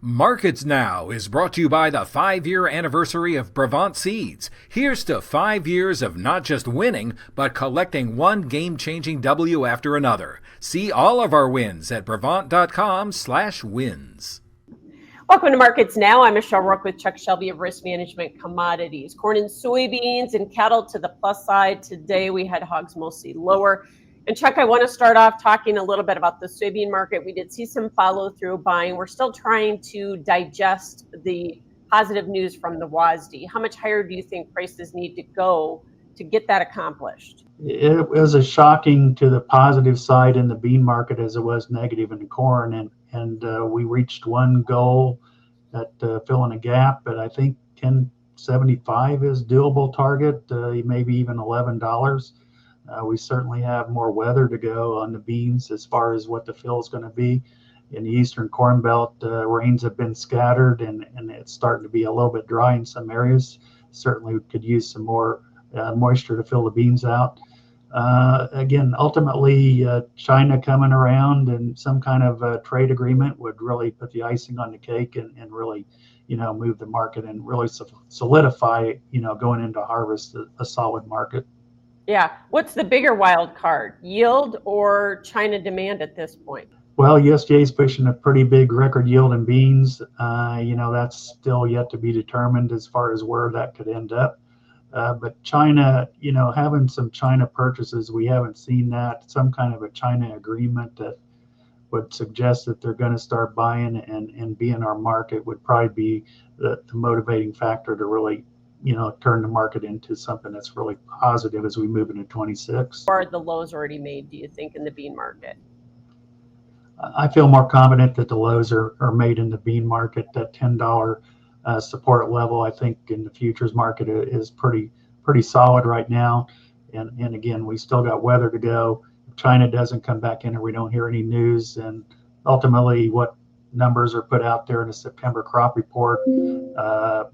Markets Now is brought to you by the 5-year anniversary of Brevant Seeds. Here's to 5 years of not just winning, but collecting one game-changing W after another. See all of our wins at brevant.com/wins. Welcome to Markets Now. I'm Michelle Rook with Chuck Shelby of Risk Management Commodities. Corn and soybeans and cattle to the plus side. Today we had hogs mostly lower. And Chuck, I want to start off talking a little bit about the soybean market. We did see some follow-through buying. We're still trying to digest the positive news from the WASDE. How much higher do you think prices need to go to get that accomplished? It was as shocking to the positive side in the bean market as it was negative in the corn, and we reached one goal at filling a gap, but I think 10.75 is doable target, maybe even $11. We certainly have more weather to go on the beans as far as what the fill is going to be. In the eastern corn belt, rains have been scattered and it's starting to be a little bit dry in some areas. Certainly we could use some more moisture to fill the beans out. Again, ultimately, China coming around and some kind of trade agreement would really put the icing on the cake and really, move the market and really solidify, going into harvest a solid market. Yeah. What's the bigger wild card, yield or China demand at this point? Well, USDA is pushing a pretty big record yield in beans. That's still yet to be determined as far as where that could end up. But China, having some China purchases, we haven't seen that. Some kind of a China agreement that would suggest that they're going to start buying and be in our market would probably be the motivating factor to really turn the market into something that's really positive as we move into 26. Or are the lows already made, do you think, in the bean market? I feel more confident that the lows are made in the bean market. That $10 support level, I think, in the futures market is pretty solid right now. And again, we still got weather to go. If China doesn't come back in or we don't hear any news, and ultimately what numbers are put out there in the September crop report,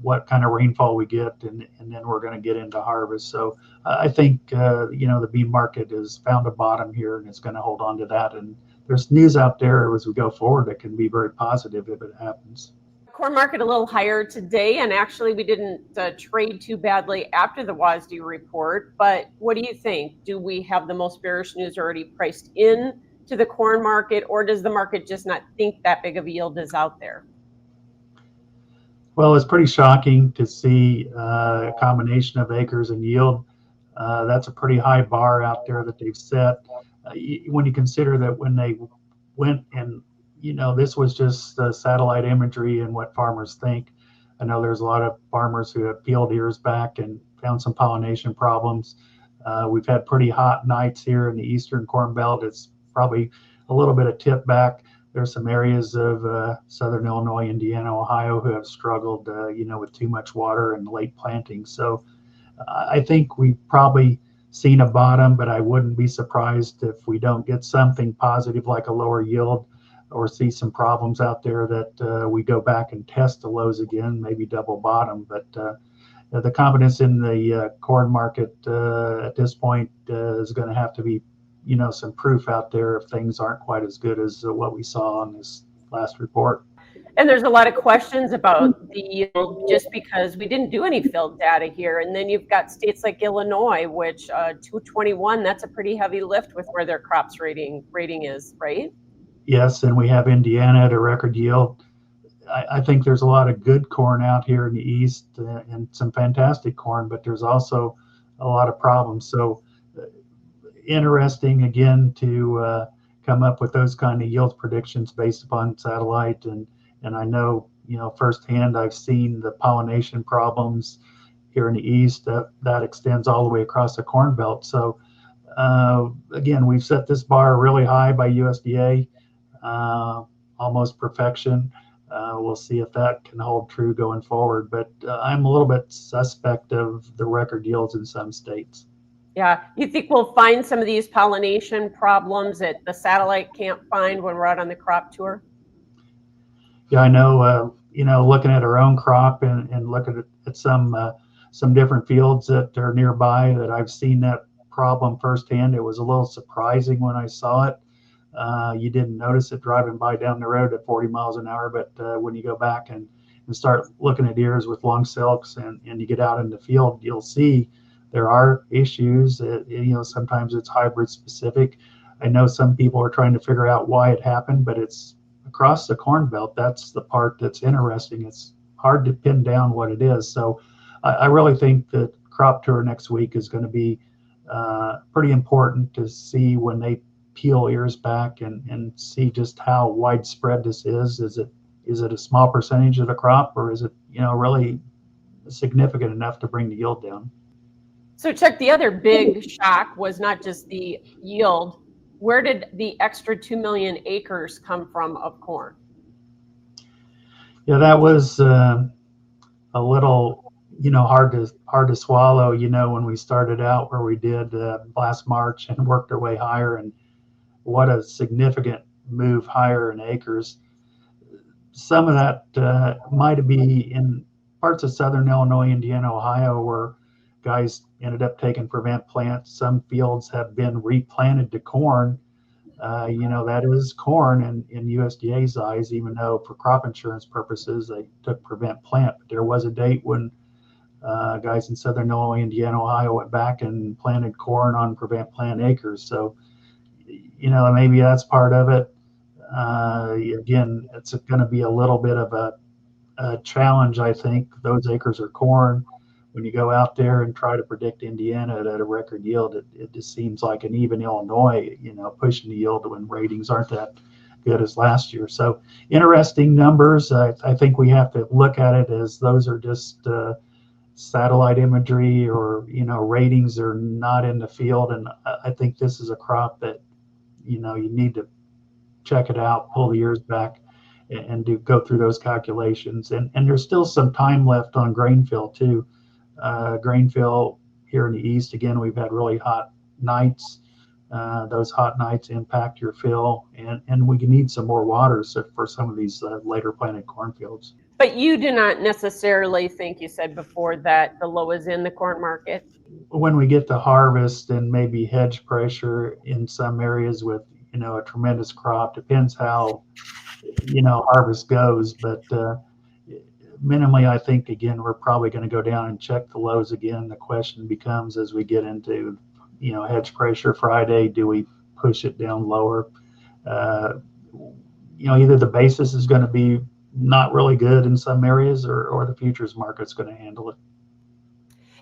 what kind of rainfall we get, and then we're going to get into harvest. So I think the bean market has found a bottom here and it's going to hold on to that. And there's news out there as we go forward that can be very positive if it happens. Corn market a little higher today, and actually we didn't trade too badly after the WASDE report. But what do you think? Do we have the most bearish news already priced in to the corn market, or does the market just not think that big of a yield is out there? Well, it's pretty shocking to see a combination of acres and yield. That's a pretty high bar out there that they've set. When you consider that when they went and, this was just satellite imagery and what farmers think. I know there's a lot of farmers who have peeled ears back and found some pollination problems. We've had pretty hot nights here in the eastern corn belt. It's probably a little bit of tip back. There's some areas of southern Illinois, Indiana, Ohio who have struggled, with too much water and late planting. So I think we've probably seen a bottom, but I wouldn't be surprised if we don't get something positive like a lower yield or see some problems out there that we go back and test the lows again, maybe double bottom. But the confidence in the corn market at this point is going to have to be some proof out there if things aren't quite as good as what we saw on this last report. And there's a lot of questions about the yield just because we didn't do any field data here. And then you've got states like Illinois, which 221, that's a pretty heavy lift with where their crops rating is, right? Yes, and we have Indiana at a record yield. I think there's a lot of good corn out here in the east and some fantastic corn, but there's also a lot of problems. So interesting again to come up with those kind of yield predictions based upon satellite, and I know firsthand I've seen the pollination problems here in the east that extends all the way across the corn belt. So again, we've set this bar really high by USDA, almost perfection. We'll see if that can hold true going forward, but I'm a little bit suspect of the record yields in some states. Yeah, you think we'll find some of these pollination problems that the satellite can't find when we're out on the crop tour? Yeah, I know, looking at our own crop and looking at some different fields that are nearby that I've seen that problem firsthand. It was a little surprising when I saw it. You didn't notice it driving by down the road at 40 miles an hour, but when you go back and start looking at ears with long silks and you get out in the field, you'll see there are issues. Sometimes it's hybrid specific. I know some people are trying to figure out why it happened, but it's across the corn belt. That's the part that's interesting. It's hard to pin down what it is. So I really think that crop tour next week is going to be pretty important to see when they peel ears back and see just how widespread this is. Is it a small percentage of the crop, or is it really significant enough to bring the yield down? So Chuck, the other big shock was not just the yield. Where did the extra 2 million acres come from of corn? Yeah, that was a little hard to swallow. When we started out where we did last March and worked our way higher, and what a significant move higher in acres. Some of that might be in parts of southern Illinois, Indiana, Ohio, where guys ended up taking prevent plants. Some fields have been replanted to corn. That is corn in USDA's eyes, even though for crop insurance purposes they took prevent plant. But there was a date when guys in southern Illinois, Indiana, Ohio went back and planted corn on prevent plant acres. So, maybe that's part of it. Again, it's going to be a little bit of a challenge, I think. Those acres are corn. When you go out there and try to predict Indiana at a record yield, it just seems like an even Illinois, pushing the yield when ratings aren't that good as last year. So interesting numbers. I think we have to look at it as those are just satellite imagery, or ratings are not in the field. And I think this is a crop that you need to check it out, pull the ears back, and go through those calculations. And there's still some time left on grain fill too. Grain fill here in the east, again, we've had really hot nights. Those hot nights impact your fill, and we need some more water for some of these later planted cornfields. But you do not necessarily think, you said before, that the low is in the corn market? When we get to harvest and maybe hedge pressure in some areas with a tremendous crop, depends how harvest goes, but minimally, I think, again, we're probably going to go down and check the lows again. The question becomes, as we get into hedge pressure Friday, do we push it down lower? Either the basis is going to be not really good in some areas, or the futures market's going to handle it.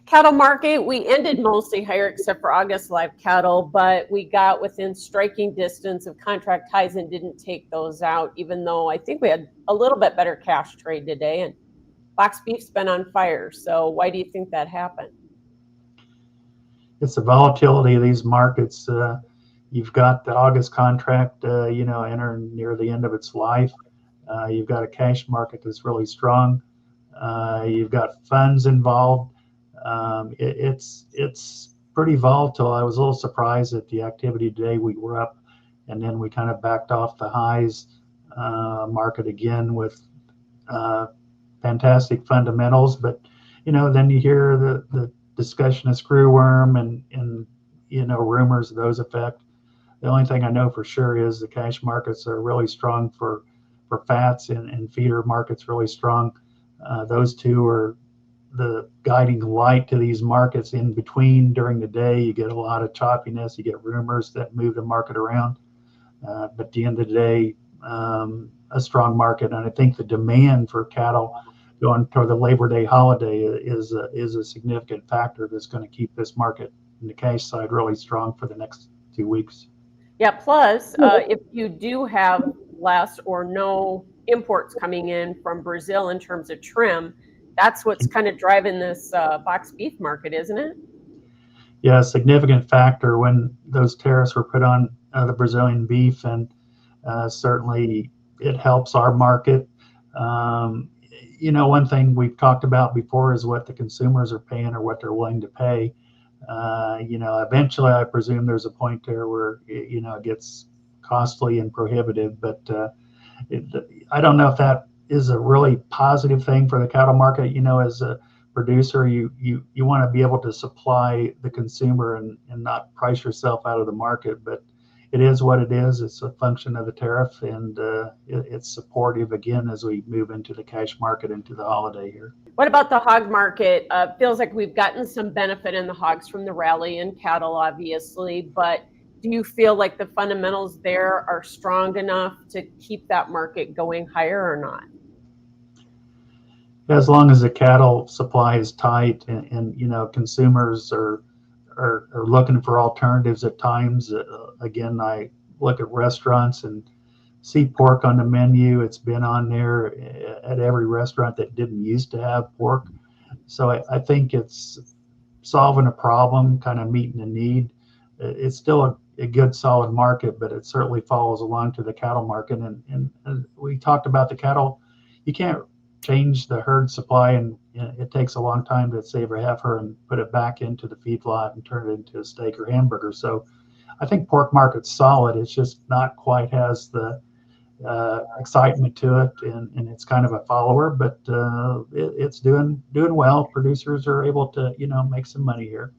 Cattle market, we ended mostly higher except for August live cattle, but we got within striking distance of contract highs and didn't take those out, even though I think we had a little bit better cash trade today, and box beef's been on fire. So why do you think that happened? It's the volatility of these markets. You've got the August contract, entering near the end of its life. You've got a cash market that's really strong. You've got funds involved. It's pretty volatile. I was a little surprised at the activity today. We were up, and then we kind of backed off the highs. Market again with fantastic fundamentals, but then you hear the discussion of screwworm and rumors of those effect. The only thing I know for sure is the cash markets are really strong for fats, and feeder markets really strong. Those two are the guiding light to these markets. In between, during the day, you get a lot of choppiness, you get rumors that move the market around, but at the end of the day, a strong market. And I think the demand for cattle going toward the Labor Day holiday is a significant factor that's going to keep this market in the cash side really strong for the next 2 weeks. Yeah, plus if you do have less or no imports coming in from Brazil in terms of trim, that's what's kind of driving this box beef market, isn't it? Yeah, a significant factor when those tariffs were put on the Brazilian beef, and certainly it helps our market. One thing we've talked about before is what the consumers are paying, or what they're willing to pay. Eventually, I presume there's a point there where it gets costly and prohibitive, but I don't know if that is a really positive thing for the cattle market. As a producer, you want to be able to supply the consumer and not price yourself out of the market. But it is what it is. It's a function of the tariff, and it's supportive again as we move into the cash market into the holiday here. What about the hog market? Feels like we've gotten some benefit in the hogs from the rally in cattle, obviously, but do you feel like the fundamentals there are strong enough to keep that market going higher or not? As long as the cattle supply is tight and consumers are looking for alternatives at times. Again, I look at restaurants and see pork on the menu. It's been on there at every restaurant that didn't used to have pork. So I think it's solving a problem, kind of meeting a need. It's still a good solid market, but it certainly follows along to the cattle market. And we talked about the cattle. You can't change the herd supply, and it takes a long time to save a heifer and put it back into the feedlot and turn it into a steak or hamburger. So I think pork market's solid. It's just not quite has the excitement to it, and it's kind of a follower, but it's doing well. Producers are able to make some money here.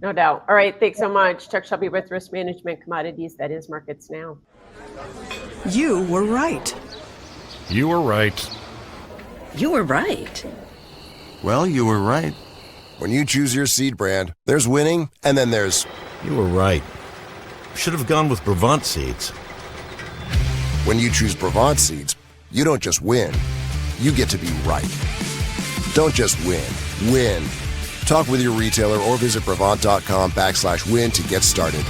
No doubt. All right, thanks so much. Chuck Shelby with Risk Management Commodities. That is Markets Now. You were right. You were right. You were right. Well, you were right. When you choose your seed brand, there's winning, and then there's... You were right. Should have gone with Brevant seeds. When you choose Brevant seeds, you don't just win. You get to be right. Don't just win. Win. Talk with your retailer or visit Brevant.com/win to get started.